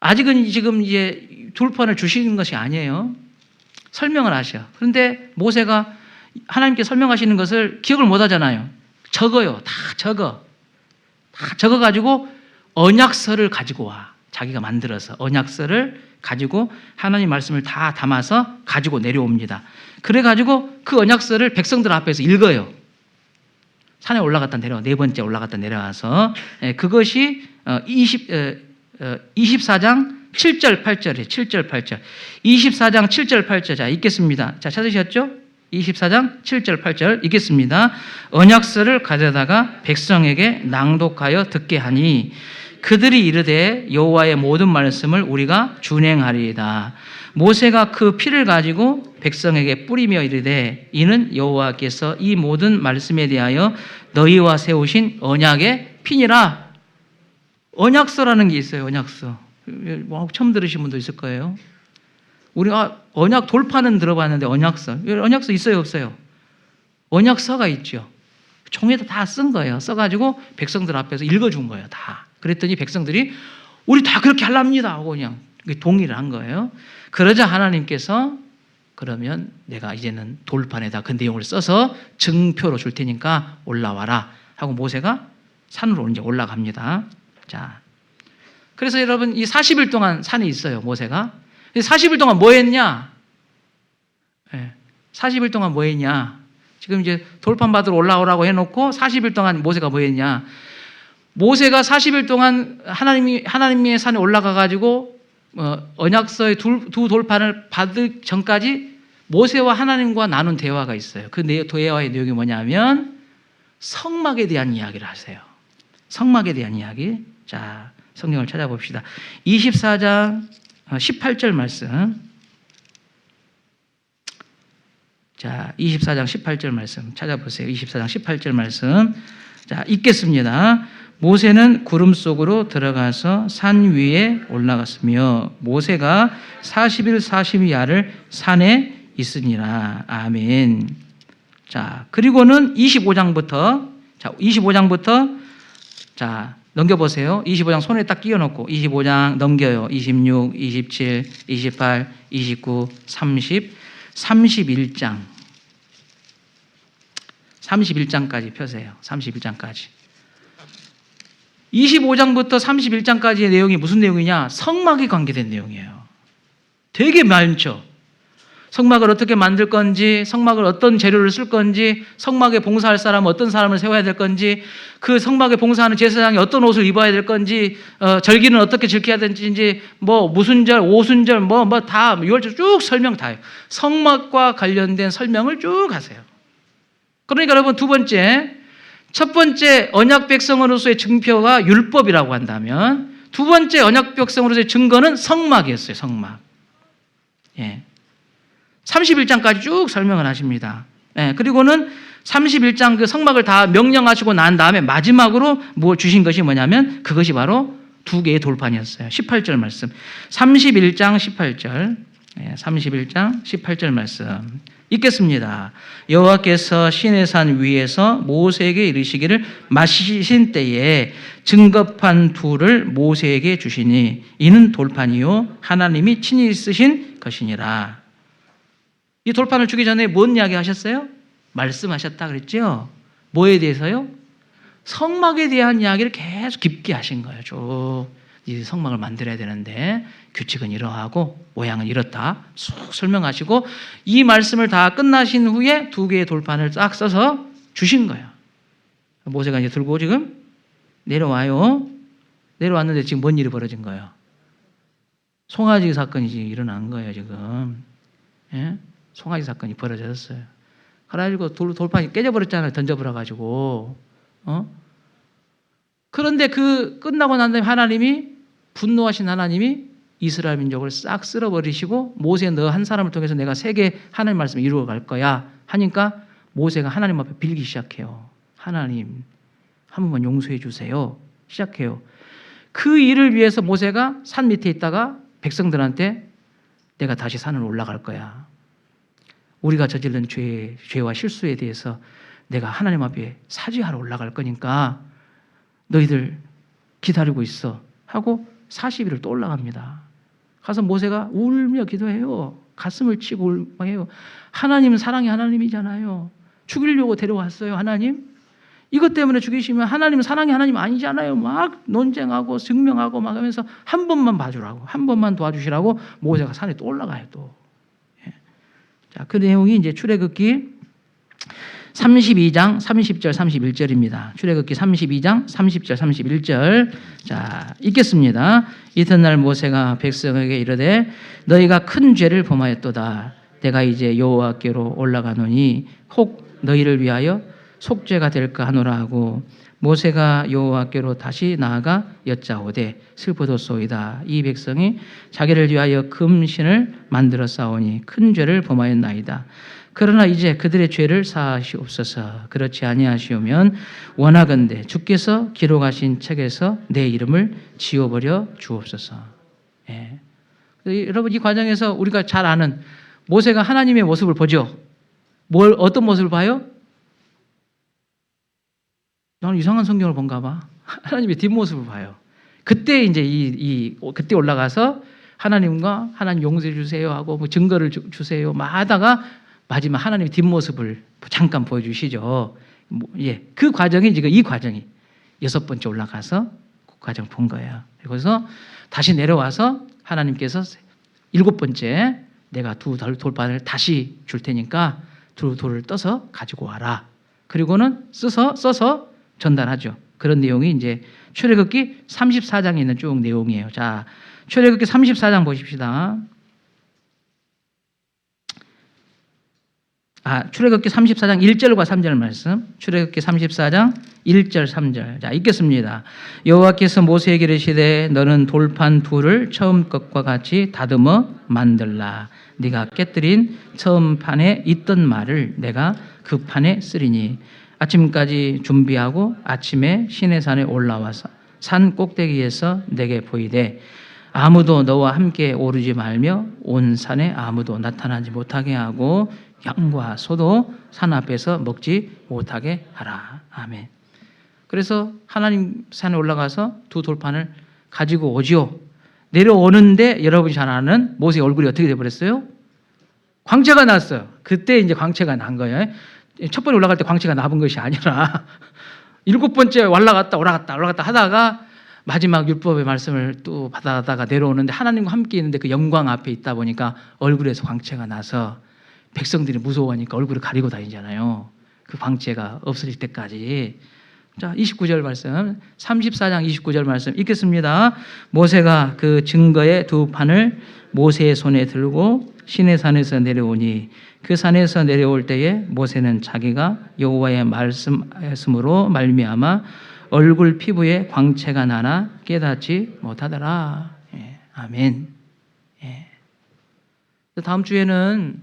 아직은 지금 이제 돌판을 주시는 것이 아니에요. 설명을 하셔. 그런데 모세가 하나님께 설명하시는 것을 기억을 못 하잖아요. 적어요. 다 적어. 다 적어가지고 언약서를 가지고 와. 자기가 만들어서 언약서를 가지고 하나님 말씀을 다 담아서 가지고 내려옵니다. 그래가지고 그 언약서를 백성들 앞에서 읽어요. 산에 올라갔다 내려와. 네 번째 올라갔다 내려와서 그것이 24장 7절 8절이에요. 7절 8절. 24장 7절 8절. 자, 읽겠습니다. 자, 찾으셨죠? 24장 7절 8절 읽겠습니다. 언약서를 가져다가 백성에게 낭독하여 듣게 하니 그들이 이르되 여호와의 모든 말씀을 우리가 준행하리이다. 모세가 그 피를 가지고 백성에게 뿌리며 이르되 이는 여호와께서 이 모든 말씀에 대하여 너희와 세우신 언약의 피니라. 언약서라는 게 있어요. 언약서. 처음 들으신 분도 있을 거예요. 우리가 언약 돌판은 들어봤는데 언약서 있어요, 없어요? 언약서가 있죠. 종에다 다 쓴 거예요. 써가지고 백성들 앞에서 읽어준 거예요. 다. 그랬더니 백성들이 우리 다 그렇게 하랍니다 하고 그냥 동의를 한 거예요. 그러자 하나님께서 그러면 내가 이제는 돌판에다 그 내용을 써서 증표로 줄 테니까 올라와라 하고 모세가 산으로 이제 올라갑니다. 자, 그래서 여러분 이 40일 동안 산에 있어요. 모세가 40일 동안 뭐 했냐? 40일 동안 뭐 했냐? 지금 이제 돌판 받으러 올라오라고 해놓고 40일 동안 모세가 뭐 했냐? 모세가 40일 동안 하나님의 산에 올라가가지고 언약서의 두 돌판을 받을 전까지 모세와 하나님과 나눈 대화가 있어요. 그 대화의 내용이 뭐냐면 성막에 대한 이야기를 하세요. 성막에 대한 이야기. 자, 성경을 찾아봅시다. 24장 18절 말씀. 자, 24장 18절 말씀 찾아보세요. 24장 18절 말씀. 자, 읽겠습니다. 모세는 구름 속으로 들어가서 산 위에 올라갔으며 모세가 40일 40야를 산에 있으니라. 아멘. 자, 그리고는 25장부터 자, 넘겨보세요. 25장 손에 딱 끼워놓고 25장 넘겨요. 26, 27, 28, 29, 30, 31장. 31장까지 펴세요. 31장까지. 25장부터 31장까지의 내용이 무슨 내용이냐? 성막에 관계된 내용이에요. 되게 많죠. 성막을 어떻게 만들 건지, 성막을 어떤 재료를 쓸 건지, 성막에 봉사할 사람은 어떤 사람을 세워야 될 건지, 그 성막에 봉사하는 제사장이 어떤 옷을 입어야 될 건지, 절기는 어떻게 지켜야 되는지, 뭐 무순절, 오순절, 다 유월절 쭉 설명 다 해요. 성막과 관련된 설명을 쭉 하세요. 그러니까 여러분 첫 번째 언약 백성으로서의 증표가 율법이라고 한다면 두 번째 언약 백성으로서의 증거는 성막이었어요. 성막. 예. 31장까지 쭉 설명을 하십니다. 예. 그리고는 31장 그 성막을 다 명령하시고 난 다음에 마지막으로 뭐 주신 것이 뭐냐면 그것이 바로 두 개의 돌판이었어요. 18절 말씀. 31장 18절. 31장 18절 말씀. 읽겠습니다. 여호와께서 시내산 위에서 모세에게 이르시기를 마시신 때에 증거판 둘을 모세에게 주시니 이는 돌판이요 하나님이 친히 쓰신 것이니라. 이 돌판을 주기 전에 뭔 이야기 하셨어요? 말씀하셨다 그랬죠? 뭐에 대해서요? 성막에 대한 이야기를 계속 깊게 하신 거예요. 쭉 이 성막을 만들어야 되는데 규칙은 이러하고 모양은 이렇다 쭉 설명하시고 이 말씀을 다 끝나신 후에 두 개의 돌판을 딱 써서 주신 거예요. 모세가 이제 들고 지금 내려와요. 내려왔는데 지금 뭔 일이 벌어진 거예요? 송아지 사건이 지금 일어난 거예요. 지금 송아지 사건이 벌어졌어요. 그래가지고 돌판이 깨져버렸잖아요. 던져버려가지고 그런데 그 끝나고 난 다음에 하나님이 분노하신 하나님이 이스라엘 민족을 싹 쓸어버리시고 모세 너 한 사람을 통해서 내가 세계 하나님 말씀을 이루어 갈 거야 하니까 모세가 하나님 앞에 빌기 시작해요. 하나님 한 번만 용서해 주세요. 시작해요. 그 일을 위해서 모세가 산 밑에 있다가 백성들한테 내가 다시 산을 올라갈 거야. 우리가 저지른 죄와 실수에 대해서 내가 하나님 앞에 사죄하러 올라갈 거니까 너희들 기다리고 있어 하고 40일을 또 올라갑니다. 가서 모세가 울며 기도해요. 가슴을 치고 울해요. 하나님은 사랑의 하나님이잖아요. 죽이려고 데려왔어요. 하나님 이것 때문에 죽이시면 하나님은 사랑의 하나님 아니잖아요. 막 논쟁하고 증명하고 막 하면서 한 번만 봐주라고 한 번만 도와주시라고 모세가 산에 또 올라가요. 또 자, 그 내용이 이제 출애굽기 32장 30절 31절입니다. 출애굽기 32장 30절 31절. 자, 읽겠습니다. 이튿날 모세가 백성에게 이르되 너희가 큰 죄를 범하였도다. 내가 이제 여호와께로 올라가노니 혹 너희를 위하여 속죄가 될까 하노라 하고 모세가 여호와께로 다시 나아가 여짜오되 슬프도소이다. 이 백성이 자기를 위하여 금신을 만들어 싸우니 큰 죄를 범하였나이다. 그러나 이제 그들의 죄를 사하시옵소서. 그렇지 아니하시오면 원하건대 주께서 기록하신 책에서 내 이름을 지워버려 주옵소서. 예. 여러분 이 과정에서 우리가 잘 아는 모세가 하나님의 모습을 보죠. 어떤 모습을 봐요? 나는 이상한 성경을 본가 봐. 하나님의 뒷모습을 봐요. 그때 이제 그때 올라가서 하나님과 하나님 용서해 주세요 하고 뭐 증거를 주세요 막 하다가 마지막 하나님의 뒷모습을 잠깐 보여주시죠. 그 과정이 지금 이 과정이 6번째 올라가서 그 과정 본 거예요. 그래서 다시 내려와서 하나님께서 7번째 내가 두 돌판을 다시 줄 테니까 두 돌을 떠서 가지고 와라. 그리고는 써서 전달하죠. 그런 내용이 이제 출애굽기 34장에 있는 쭉 내용이에요. 자, 출애굽기 34장 보십시다. 출애굽기 34장 1절과 3절 말씀. 출애굽기 34장 1절 3절. 자, 읽겠습니다. 여호와께서 모세에게 이르시되 너는 돌판 둘을 처음 것과 같이 다듬어 만들라. 네가 깨뜨린 처음 판에 있던 말을 내가 그 판에 쓰리니 아침까지 준비하고 아침에 시내산에 올라와서 산 꼭대기에서 내게 보이되 아무도 너와 함께 오르지 말며 온 산에 아무도 나타나지 못하게 하고 양과 소도 산 앞에서 먹지 못하게 하라. 아멘. 그래서 하나님 산에 올라가서 두 돌판을 가지고 오지요. 내려오는데 여러분이 잘 아는 모세의 얼굴이 어떻게 돼버렸어요? 광채가 났어요. 그때 이제 광채가 난 거예요. 첫 번에 올라갈 때 광채가 나본 것이 아니라 7번째 올라갔다 하다가 마지막 율법의 말씀을 또 받아다가 내려오는데 하나님과 함께 있는데 그 영광 앞에 있다 보니까 얼굴에서 광채가 나서 백성들이 무서워하니까 얼굴을 가리고 다니잖아요. 그 광채가 없어질 때까지. 자, 29절 말씀, 34장 29절 말씀 읽겠습니다. 모세가 그 증거의 두 판을 모세의 손에 들고 시내산에서 내려오니 그 산에서 내려올 때에 모세는 자기가 여호와의 말씀으로 말미암아 얼굴 피부에 광채가 나나 깨닫지 못하더라. 예, 아멘. 예. 다음 주에는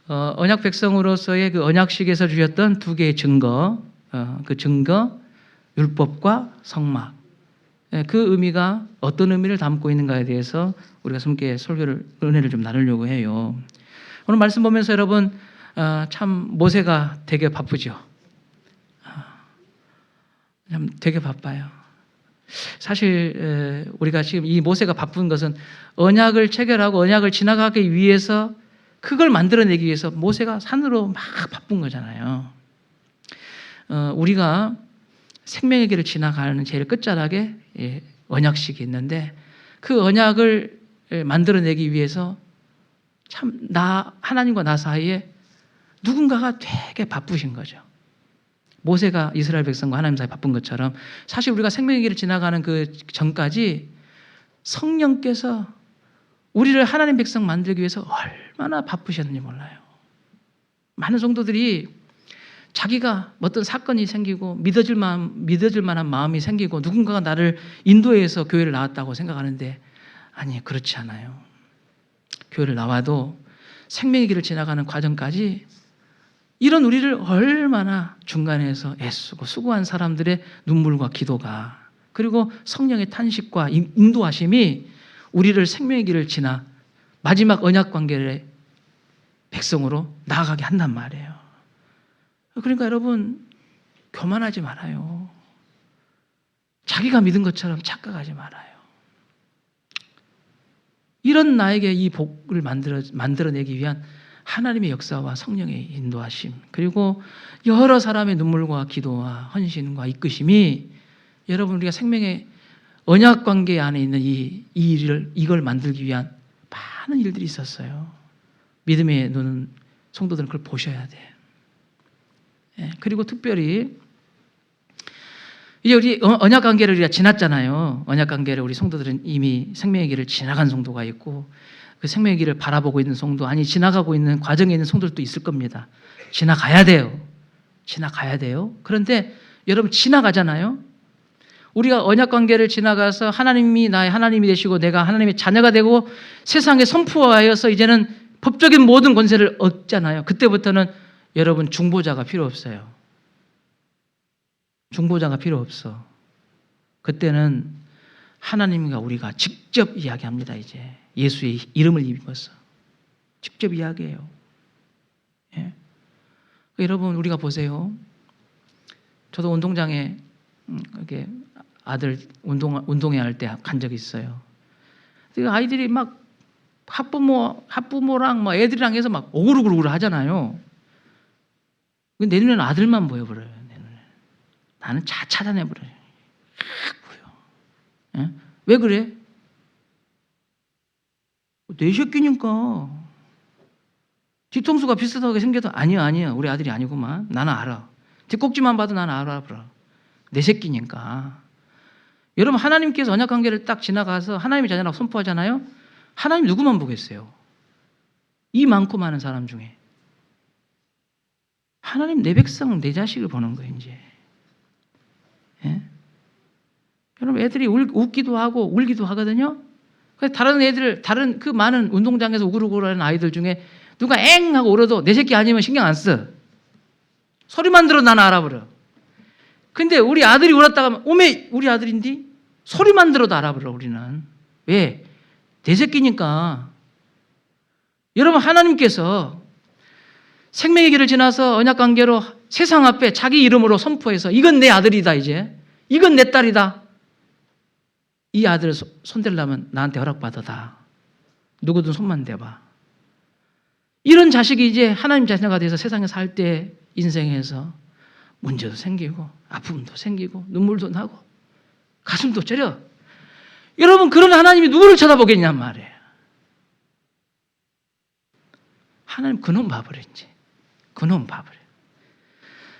언약 백성으로서의 그 언약식에서 주셨던 두 개의 증거, 그 증거, 율법과 성막. 그 의미가 어떤 의미를 담고 있는가에 대해서 우리가 함께 은혜를 좀 나누려고 해요. 오늘 말씀 보면서 여러분 참 모세가 되게 바쁘죠. 참 되게 바빠요. 사실 우리가 지금 이 모세가 바쁜 것은 언약을 체결하고 언약을 지나가기 위해서 그걸 만들어내기 위해서 모세가 산으로 막 바쁜 거잖아요. 우리가 생명의 길을 지나가는 제일 끝자락에 언약식이 있는데 그 언약을 만들어내기 위해서 참 하나님과 나 사이에 누군가가 되게 바쁘신 거죠. 모세가 이스라엘 백성과 하나님 사이에 바쁜 것처럼 사실 우리가 생명의 길을 지나가는 그 전까지 성령께서 우리를 하나님 백성 만들기 위해서 얼마나 바쁘셨는지 몰라요. 많은 성도들이 자기가 어떤 사건이 생기고 믿어질 만한 마음이 생기고 누군가가 나를 인도해서 교회를 나왔다고 생각하는데 아니, 그렇지 않아요. 교회를 나와도 생명의 길을 지나가는 과정까지 이런 우리를 얼마나 중간에서 애쓰고 수고한 사람들의 눈물과 기도가 그리고 성령의 탄식과 인도하심이 우리를 생명의 길을 지나 마지막 언약 관계의 백성으로 나아가게 한단 말이에요. 그러니까 여러분 교만하지 말아요. 자기가 믿은 것처럼 착각하지 말아요. 이런 나에게 이 복을 만들어내기 위한 하나님의 역사와 성령의 인도하심 그리고 여러 사람의 눈물과 기도와 헌신과 이끄심이 여러분 우리가 생명의 언약 관계 안에 있는 이걸 만들기 위한 많은 일들이 있었어요. 믿음의 눈은 성도들은 그걸 보셔야 돼. 그리고 특별히 이제 우리 언약 관계를 우리가 지났잖아요. 언약 관계를 우리 성도들은 이미 생명의 길을 지나간 성도가 있고 그 생명의 길을 바라보고 있는 성도, 아니 지나가고 있는 과정에 있는 성도들도 있을 겁니다. 지나가야 돼요. 지나가야 돼요. 그런데 여러분 지나가잖아요. 우리가 언약 관계를 지나가서 하나님이 나의 하나님이 되시고 내가 하나님의 자녀가 되고 세상에 선포하여서 이제는 법적인 모든 권세를 얻잖아요. 그때부터는 여러분 중보자가 필요 없어요. 중보자가 필요 없어. 그때는 하나님과 우리가 직접 이야기합니다. 이제 예수의 이름을 입어서 직접 이야기해요. 예? 여러분 우리가 보세요. 저도 운동장에 이렇게 아들 운동회 할 때 간 적이 있어요. 아이들이 막 학부모랑 막 애들이랑 해서 막 오글오글 하잖아요. 내 눈에는 아들만 보여버려요. 내 눈에. 나는 차단해버려요. 보여. 예? 왜 그래? 내 새끼니까. 뒤통수가 비슷하게 생겨도 아니야. 우리 아들이 아니구만. 나는 알아. 뒷꼭지만 봐도 나는 알아. 내 새끼니까. 여러분 하나님께서 언약 관계를 딱 지나가서 하나님의 자녀라고 선포하잖아요. 하나님 누구만 보겠어요? 이 많고 많은 사람 중에. 하나님 내 백성, 내 자식을 보는 거예요, 이제. 예? 여러분 애들이 웃기도 하고 울기도 하거든요. 다른 그 많은 운동장에서 우글우글하는 아이들 중에 누가 엥 하고 울어도 내 새끼 아니면 신경 안 써. 소리만 들어 나는 알아버려. 근데 우리 아들이 울었다가 오메 우리 아들인데 소리만 들어도 알아버려 우리는. 왜? 내 새끼니까. 여러분 하나님께서 생명의 길을 지나서 언약관계로 세상 앞에 자기 이름으로 선포해서 이건 내 아들이다 이제. 이건 내 딸이다. 이 아들을 손대려면 나한테 허락받아다. 누구든 손만 대봐. 이런 자식이 이제 하나님 자녀가 돼서 세상에 살 때 인생에서 문제도 생기고 아픔도 생기고 눈물도 나고 가슴도 저려. 여러분 그런 하나님이 누구를 쳐다보겠냔 말이에요. 하나님 그놈 봐버려 이제. 그놈 봐버려.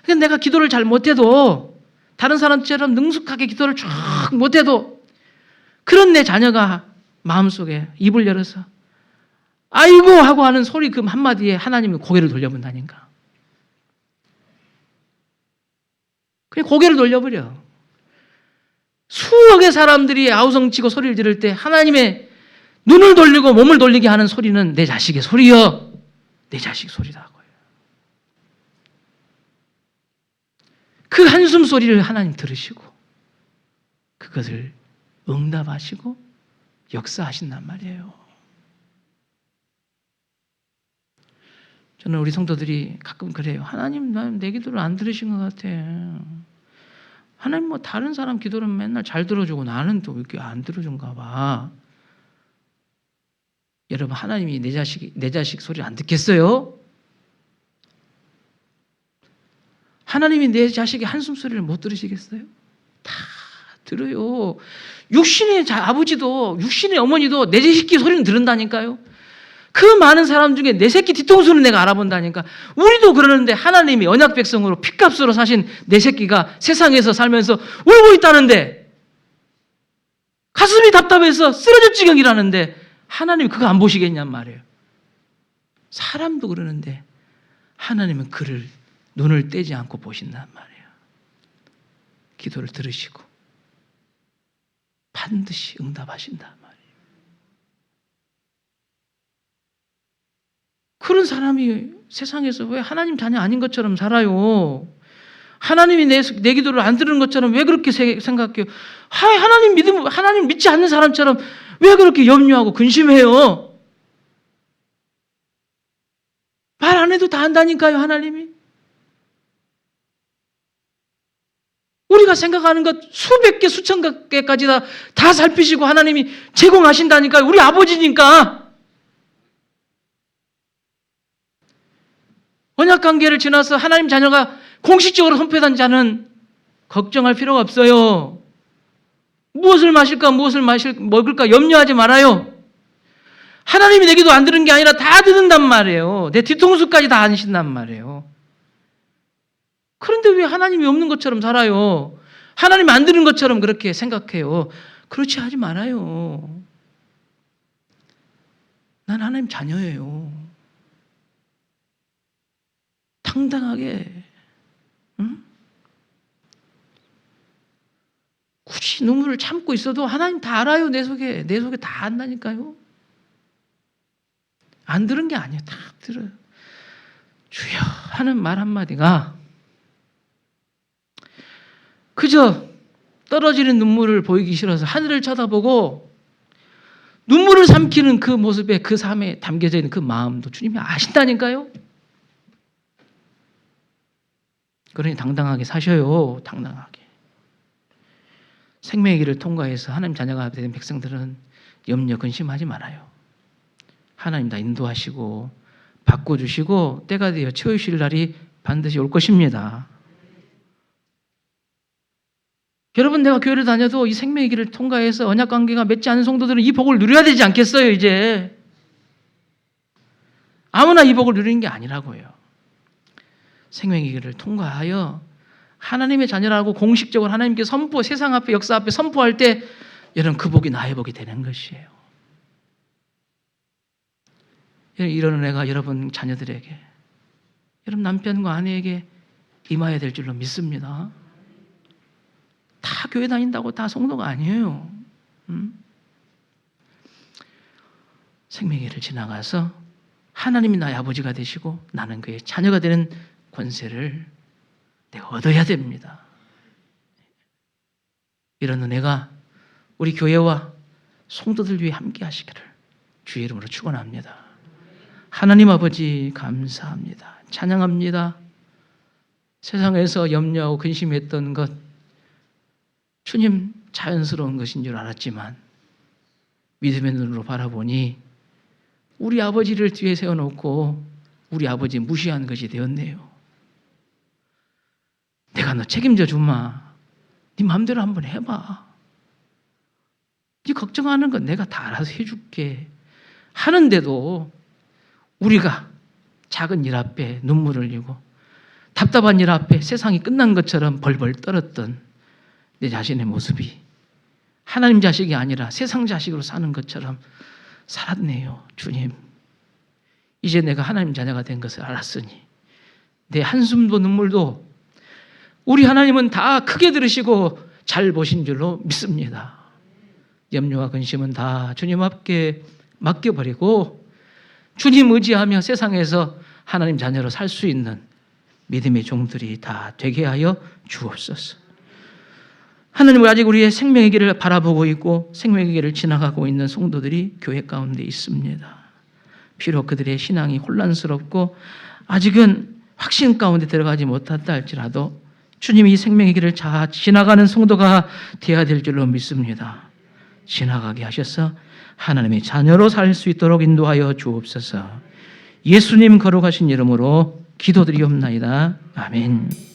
그러니까 내가 기도를 잘 못해도 다른 사람처럼 능숙하게 기도를 쭉 못해도 그런 내 자녀가 마음속에 입을 열어서 아이고 하고 하는 소리 그 한마디에 하나님은 고개를 돌려본다니까. 그냥 고개를 돌려버려. 수억의 사람들이 아우성치고 소리를 지를 때 하나님의 눈을 돌리고 몸을 돌리게 하는 소리는 내 자식의 소리여. 내 자식 소리라고요. 그 한숨 소리를 하나님 들으시고 그것을 응답하시고 역사하신단 말이에요. 저는 우리 성도들이 가끔 그래요. 하나님, 내 기도를 안 들으신 것 같아. 하나님 뭐 다른 사람 기도는 맨날 잘 들어주고 나는 또 왜 이렇게 안 들어준가 봐. 여러분, 하나님이 내 자식 소리 안 듣겠어요? 하나님이 내 자식의 한숨 소리를 못 들으시겠어요? 다 들어요. 육신의 아버지도, 육신의 어머니도 내 자식 소리는 들은다니까요. 그 많은 사람 중에 내 새끼 뒤통수는 내가 알아본다니까. 우리도 그러는데 하나님이 언약 백성으로 핏값으로 사신 내 새끼가 세상에서 살면서 울고 있다는데, 가슴이 답답해서 쓰러질 지경이라는데 하나님이 그거 안 보시겠냔 말이에요. 사람도 그러는데 하나님은 그를 눈을 떼지 않고 보신단 말이에요. 기도를 들으시고 반드시 응답하신단 말이에요. 그런 사람이 세상에서 왜 하나님 자녀 아닌 것처럼 살아요? 하나님이 내 기도를 안 들은 것처럼 왜 그렇게 생각해요? 하나님 믿지 않는 사람처럼 왜 그렇게 염려하고 근심해요? 말 안 해도 다 안다니까요, 하나님이. 우리가 생각하는 것 수백 개, 수천 개까지 다 살피시고 하나님이 제공하신다니까요. 우리 아버지니까. 언약 관계를 지나서 하나님 자녀가 공식적으로 선포된 자는 걱정할 필요가 없어요. 무엇을 마실까, 먹을까 염려하지 말아요. 하나님이 내 기도 안 들은 게 아니라 다 듣는단 말이에요. 내 뒤통수까지 다 아니신단 말이에요. 그런데 왜 하나님이 없는 것처럼 살아요? 하나님이 안 들은 것처럼 그렇게 생각해요. 그렇지 하지 말아요. 난 하나님 자녀예요. 당당하게, 응? 굳이 눈물을 참고 있어도 하나님 다 알아요. 내 속에 다 안다니까요. 안 들은 게 아니에요. 다 들어요. 주여 하는 말 한마디가 그저 떨어지는 눈물을 보이기 싫어서 하늘을 쳐다보고 눈물을 삼키는 그 모습에, 그 삶에 담겨져 있는 그 마음도 주님이 아신다니까요. 그러니 당당하게 사셔요. 당당하게. 생명의 길을 통과해서 하나님 자녀가 된 백성들은 염려 근심하지 말아요. 하나님 다 인도하시고 바꿔주시고 때가 되어 채우실 날이 반드시 올 것입니다. 여러분, 내가 교회를 다녀도 이 생명의 길을 통과해서 언약 관계가 맺지 않은 성도들은 이 복을 누려야 되지 않겠어요? 이제 아무나 이 복을 누리는 게 아니라고요. 생명의 길을 통과하여 하나님의 자녀라고 공식적으로 하나님께 세상 앞에, 역사 앞에 선포할 때 여러분 그 복이 나의 복이 되는 것이에요. 이런 은혜가 여러분 자녀들에게, 여러분 남편과 아내에게 임하여야 될 줄로 믿습니다. 다 교회 다닌다고 다 성도가 아니에요. 생명의 길을 지나가서 하나님이 나의 아버지가 되시고 나는 그의 자녀가 되는 권세를 내가 얻어야 됩니다. 이런 은혜가 우리 교회와 성도들 위해 함께 하시기를 주의 이름으로 축원합니다. 하나님 아버지 감사합니다. 찬양합니다. 세상에서 염려하고 근심했던 것 주님 자연스러운 것인 줄 알았지만 믿음의 눈으로 바라보니 우리 아버지를 뒤에 세워놓고 우리 아버지 무시한 것이 되었네요. 내가 너 책임져 주마. 네 마음대로 한번 해봐. 네 걱정하는 건 내가 다 알아서 해줄게 하는데도 우리가 작은 일 앞에 눈물을 흘리고 답답한 일 앞에 세상이 끝난 것처럼 벌벌 떨었던 내 자신의 모습이 하나님 자식이 아니라 세상 자식으로 사는 것처럼 살았네요. 주님, 이제 내가 하나님 자녀가 된 것을 알았으니 내 한숨도 눈물도 우리 하나님은 다 크게 들으시고 잘 보신 줄로 믿습니다. 염려와 근심은 다 주님 앞에 맡겨버리고 주님 의지하며 세상에서 하나님 자녀로 살 수 있는 믿음의 종들이 다 되게 하여 주옵소서. 하나님, 아직 우리의 생명의 길을 바라보고 있고 생명의 길을 지나가고 있는 성도들이 교회 가운데 있습니다. 비록 그들의 신앙이 혼란스럽고 아직은 확신 가운데 들어가지 못했다 할지라도 주님이 이 생명의 길을 지나가는 성도가 되어야 될 줄로 믿습니다. 지나가게 하셔서 하나님의 자녀로 살 수 있도록 인도하여 주옵소서. 예수님 거룩하신 이름으로 기도드리옵나이다. 아멘.